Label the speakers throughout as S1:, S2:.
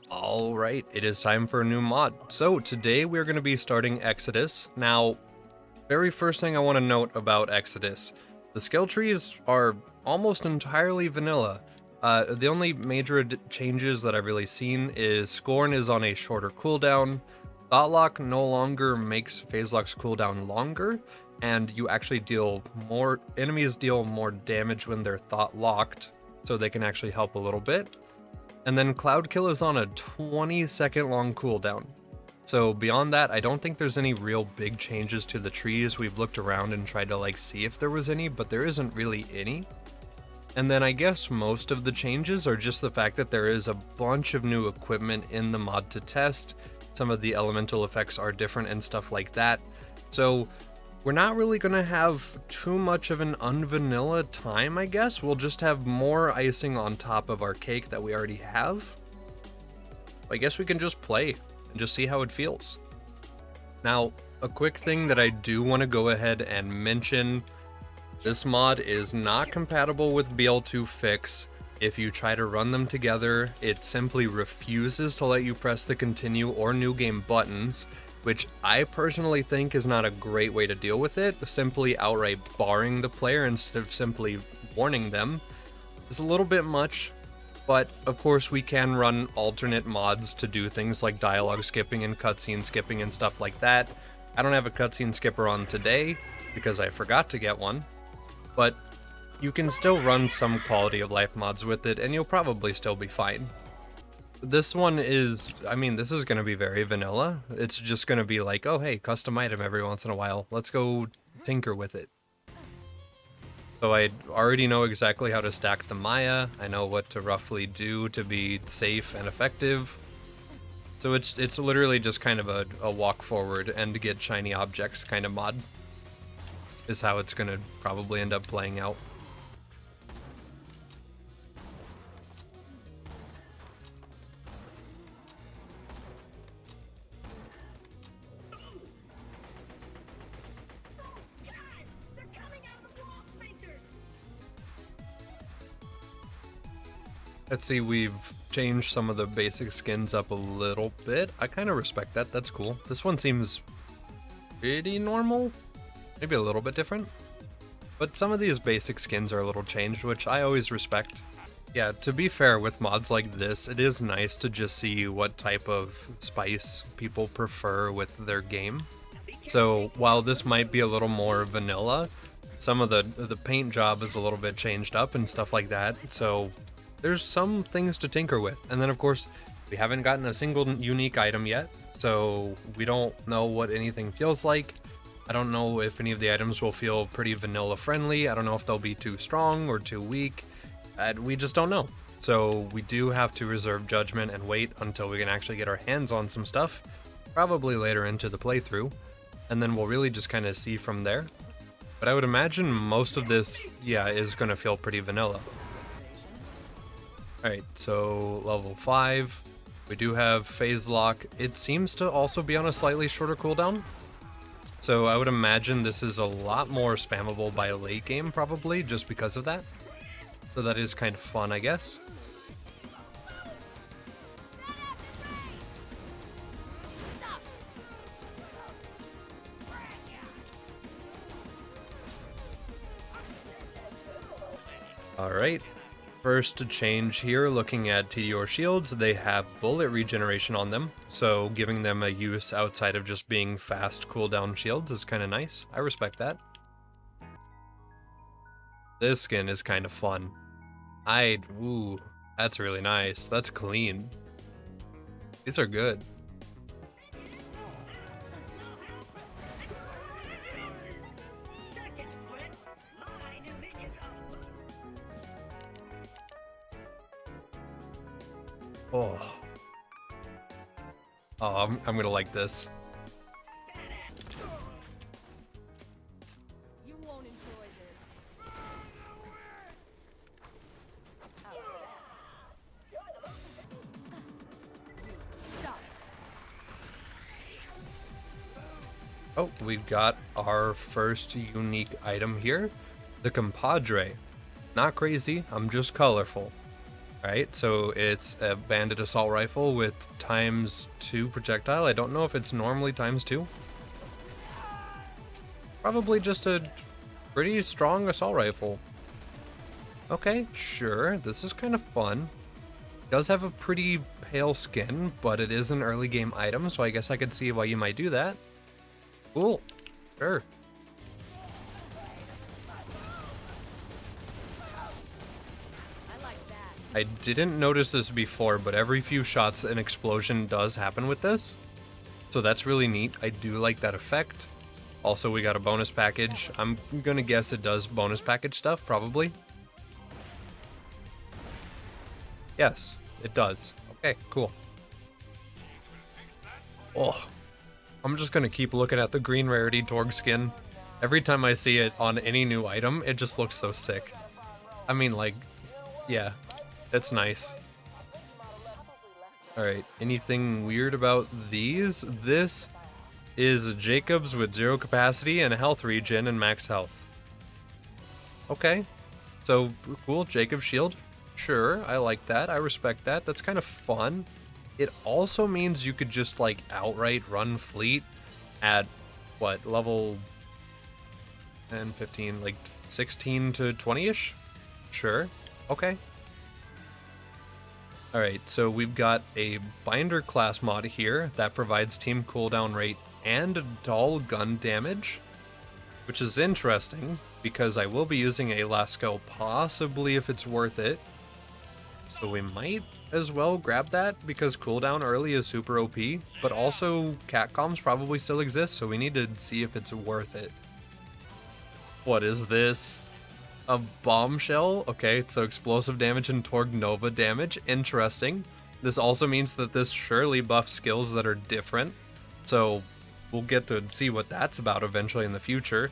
S1: Alright, it is time for a new mod. So today we're going to be starting Exodus. Now, very first thing I want to note about Exodus, the skill trees are almost entirely vanilla. The only major changes that I've really seen is Scorn is on a shorter cooldown, Thoughtlock no longer makes Phase Lock's cooldown longer, and you actually enemies deal more damage when they're Thought locked, so they can actually help a little bit. And then Cloud Kill is on a 20-second long cooldown. So beyond that, I don't think there's any real big changes to the trees. We've looked around and tried to see if there was any, but there isn't really any. And then I guess most of the changes are just the fact that there is a bunch of new equipment in the mod to test. Some of the elemental effects are different and stuff like that. So we're not really going to have too much of an unvanilla time, I guess. We'll just have more icing on top of our cake that we already have. I guess we can just play and just see how it feels. Now, a quick thing that I do want to go ahead and mention, this mod is not compatible with BL2 Fix. If you try to run them together, it simply refuses to let you press the continue or new game buttons, which I personally think is not a great way to deal with it. Simply outright barring the player instead of simply warning them is a little bit much, but of course we can run alternate mods to do things like dialogue skipping and cutscene skipping and stuff like that. I don't have a cutscene skipper on today because I forgot to get one, but you can still run some quality of life mods with it and you'll probably still be fine. This one is, this is going to be very vanilla. It's just going to be like, oh hey, custom item every once in a while. Let's go tinker with it. So I already know exactly how to stack the Maya. I know what to roughly do to be safe and effective. So it's literally just kind of a walk forward and to get shiny objects kind of mod is how it's going to probably end up playing out. Let's see, we've changed some of the basic skins up a little bit. I kind of respect that, that's cool. This one seems pretty normal, maybe a little bit different. But some of these basic skins are a little changed, which I always respect. Yeah, to be fair, with mods like this, it is nice to just see what type of spice people prefer with their game. So while this might be a little more vanilla, some of the paint job is a little bit changed up and stuff like that. So there's some things to tinker with. And then of course, we haven't gotten a single unique item yet, so we don't know what anything feels like. I don't know if any of the items will feel pretty vanilla friendly. I don't know if they'll be too strong or too weak. We just don't know. So we do have to reserve judgment and wait until we can actually get our hands on some stuff, probably later into the playthrough, and then we'll really just kind of see from there. But I would imagine most of this, yeah, is going to feel pretty vanilla. Alright, so level 5, we do have Phase Lock. It seems to also be on a slightly shorter cooldown, so I would imagine this is a lot more spammable by late game probably, just because of that. So that is kind of fun, I guess. Alright. First change here, looking at TDR shields, they have bullet regeneration on them, so giving them a use outside of just being fast cooldown shields is kind of nice. I respect that. This skin is kind of fun. Ooh, that's really nice. That's clean. These are good. Oh. Oh, I'm gonna like this.
S2: You won't enjoy this. Stop.
S1: Oh, we've got our first unique item here. The Compadre. Not crazy, I'm just colorful. Right, so it's a bandit assault rifle with ×2 projectile. I don't know if it's normally ×2. Probably just a pretty strong assault rifle. Okay, sure, this is kind of fun. It does have a pretty pale skin, but it is an early game item, so I guess I could see why you might do that. Cool, sure.
S2: I like that.
S1: I didn't notice this before, but every few shots an explosion does happen with this. So that's really neat. I do like that effect. Also, we got a bonus package. I'm gonna guess it does bonus package stuff, probably. Yes, it does. Okay, cool. Oh, I'm just gonna keep looking at the green rarity Torg skin. Every time I see it on any new item, it just looks so sick. I mean, like, yeah, that's nice. Alright, anything weird about these? This is Jacobs with 0 capacity and a health regen and max health. Okay, so cool, Jacob's shield. Sure, I like that, I respect that, that's kind of fun. It also means you could just like outright run fleet at what, level 10, 15, like 16 to 20-ish? Sure, okay. Alright, so we've got a binder class mod here that provides team cooldown rate and dull gun damage, which is interesting because I will be using a Lasco possibly if it's worth it. So we might as well grab that because cooldown early is super OP, but also catcoms probably still exist, so we need to see if it's worth it. What is this? A bombshell? Okay, so explosive damage and Torg Nova damage. Interesting. This also means that this surely buffs skills that are different, so we'll get to see what that's about eventually in the future.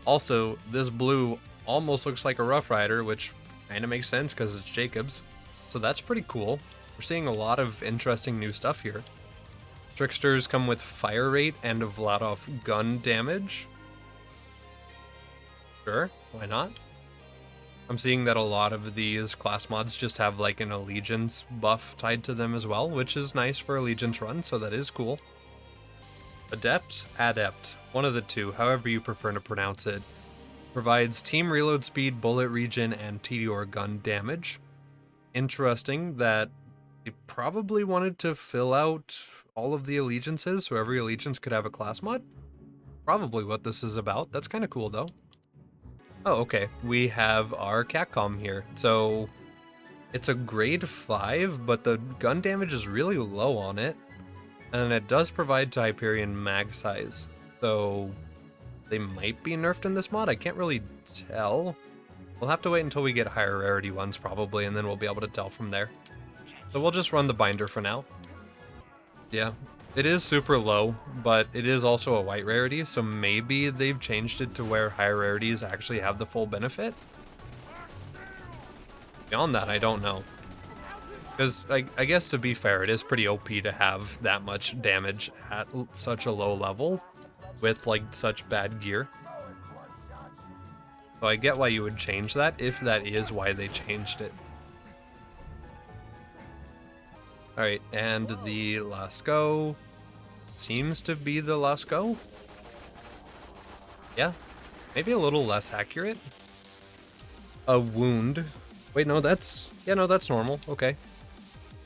S1: Also, this blue almost looks like a Rough Rider, which kind of makes sense because it's Jacobs. So that's pretty cool. We're seeing a lot of interesting new stuff here. Tricksters come with fire rate and Vladov gun damage. Sure, why not? I'm seeing that a lot of these class mods just have like an allegiance buff tied to them as well, which is nice for allegiance run, so that is cool. Adept? Adept. One of the two, however you prefer to pronounce it. Provides team reload speed, bullet regen, and Tediore gun damage. Interesting that they probably wanted to fill out all of the allegiances so every allegiance could have a class mod. Probably what this is about. That's kind of cool though. Oh, okay. We have our catcom here. So it's a grade 5, but the gun damage is really low on it. And it does provide to Hyperion mag size. So they might be nerfed in this mod. I can't really tell. We'll have to wait until we get higher rarity ones probably, and then we'll be able to tell from there. So we'll just run the binder for now. Yeah, it is super low, but it is also a white rarity, so maybe they've changed it to where higher rarities actually have the full benefit. Beyond that, I don't know. Because I guess to be fair, it is pretty OP to have that much damage at such a low level with like such bad gear. So I get why you would change that, if that is why they changed it. Alright, and the Lasco seems to be the Lasco. Yeah, maybe a little less accurate. A wound. Wait, no, that's... yeah, no, that's normal. Okay.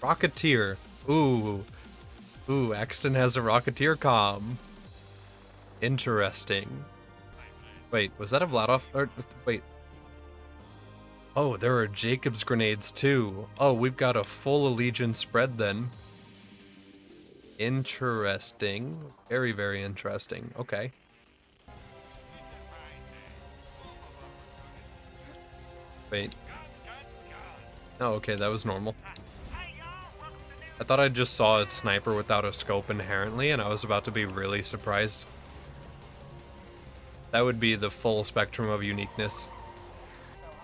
S1: Rocketeer. Ooh. Ooh, Axton has a Rocketeer comm. Interesting. Wait, was that a Vladov? Or, wait. Oh, there are Jacob's grenades too. Oh, we've got a full allegiance spread then. Interesting. Very, very interesting. Okay. Wait. Oh, okay, that was normal. I thought I just saw a sniper without a scope inherently, and I was about to be really surprised. That would be the full spectrum of uniqueness.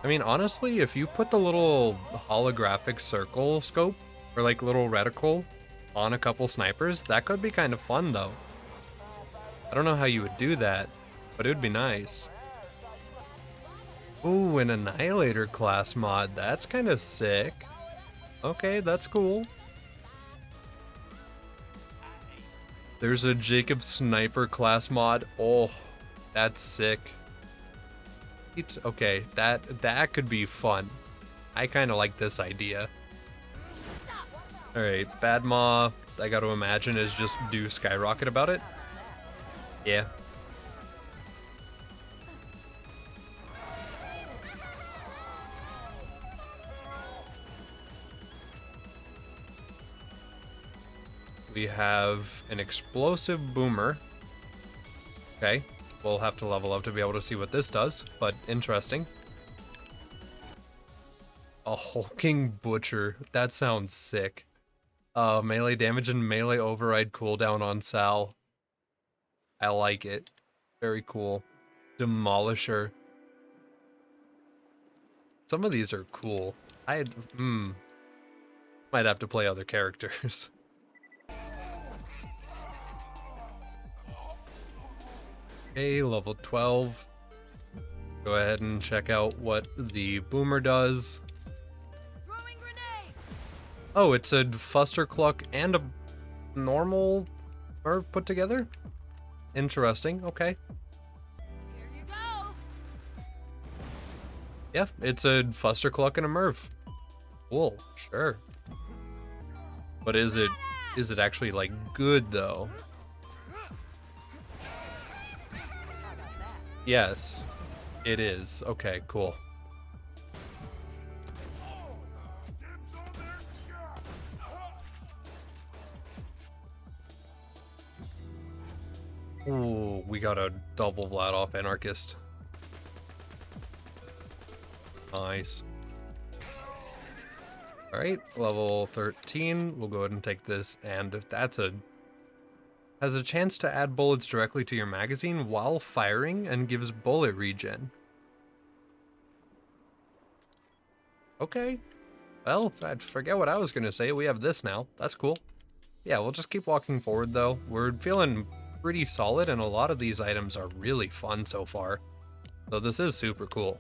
S1: I mean, honestly, if you put the little holographic circle scope, or like little reticle, on a couple snipers, that could be kind of fun though. I don't know how you would do that, but it would be nice. Ooh, an Annihilator class mod, that's kind of sick. Okay, that's cool. There's a Jacob Sniper class mod. Oh, that's sick. Okay, that could be fun. I kind of like this idea. Alright, Bad Maw, I gotta imagine, is just do Skyrocket about it. Yeah. We have an explosive boomer. Okay, we'll have to level up to be able to see what this does, but interesting. A hulking butcher. That sounds sick. Melee damage and melee override cooldown on Sal. I like it. Very cool. Demolisher. Some of these are cool. Might have to play other characters. Okay, level 12. Go ahead and check out what the boomer does.
S2: Throwing grenade.
S1: Oh, it's a Fustercluck and a normal Merv put together? Interesting, okay.
S2: Here you go.
S1: Yeah, it's a Fustercluck and a Merv. Cool, sure. But is it actually like good though?
S2: How about that?
S1: Yes, it is. Okay, cool. Ooh, we got a double Vlad off Anarchist. Nice. Alright, level 13. We'll go ahead and take this, and that's has a chance to add bullets directly to your magazine while firing and gives bullet regen. Okay. Well, I forget what I was gonna say. We have this now. That's cool. Yeah, we'll just keep walking forward though. We're feeling pretty solid, and a lot of these items are really fun so far. So this is super cool.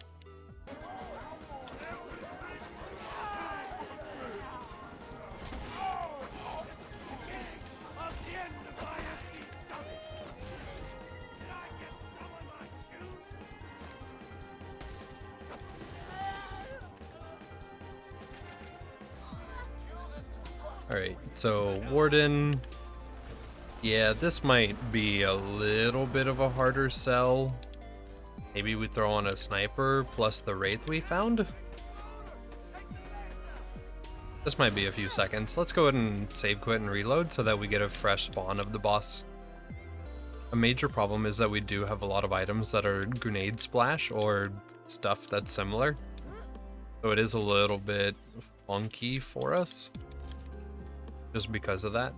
S1: Alright, so Warden. Yeah, this might be a little bit of a harder sell. Maybe we throw on a sniper plus the Wraith we found? This might be a few seconds. Let's go ahead and save, quit, and reload so that we get a fresh spawn of the boss. A major problem is that we do have a lot of items that are grenade splash or stuff that's similar. So it is a little bit funky for us. Just because of that.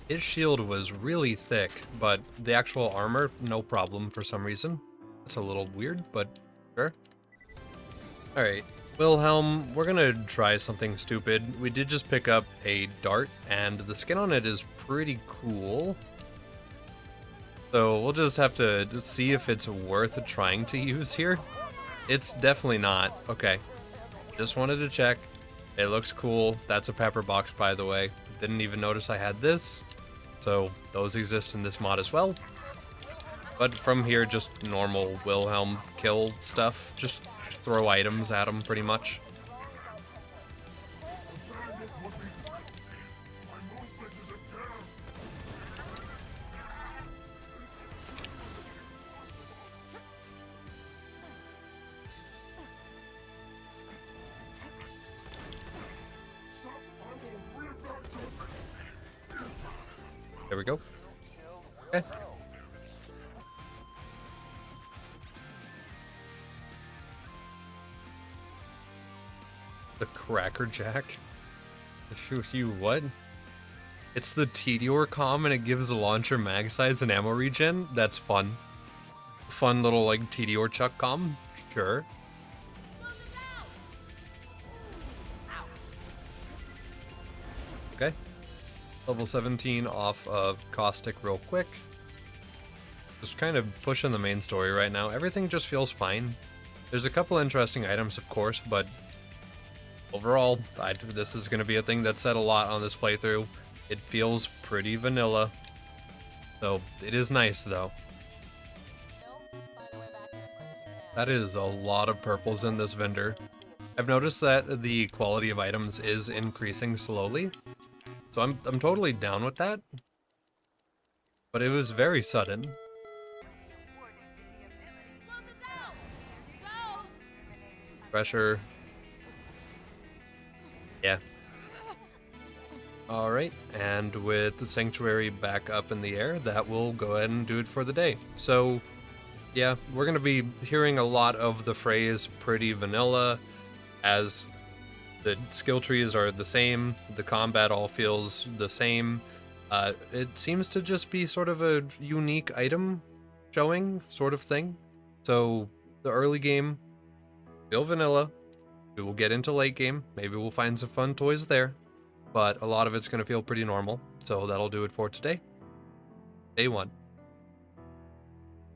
S1: His shield was really thick, but the actual armor, no problem for some reason. It's a little weird, but sure. Alright, Willhelm, we're gonna try something stupid. We did just pick up a dart, and the skin on it is pretty cool. So we'll just have to see if it's worth trying to use here. It's definitely not. Okay, just wanted to check. It looks cool. That's a pepper box, by the way. Didn't even notice I had this. So those exist in this mod as well. But from here, just normal Willhelm kill stuff. Just throw items at them, pretty much. There we go. Okay. The Cracker Jack? You what? It's the Teedior comm and it gives the launcher mag size and ammo regen. That's fun. Fun little like Teedior Chuck comm. Sure.
S2: Close it down.
S1: Okay. Level 17 off of Caustic real quick. Just kind of pushing the main story right now. Everything just feels fine. There's a couple interesting items, of course, but overall, this is going to be a thing that said a lot on this playthrough. It feels pretty vanilla. So, it is nice, though. That is a lot of purples in this vendor. I've noticed that the quality of items is increasing slowly. So I'm totally down with that. But it was very sudden.
S2: Close it down. Here you go.
S1: Pressure. Yeah. Alright, and with the Sanctuary back up in the air, that will go ahead and do it for the day. So, yeah, we're going to be hearing a lot of the phrase pretty vanilla, as the skill trees are the same, the combat all feels the same. It seems to just be sort of a unique item showing sort of thing. So, the early game, feel vanilla. We will get into late game. Maybe we'll find some fun toys there. But a lot of it's going to feel pretty normal. So that'll do it for today. Day 1.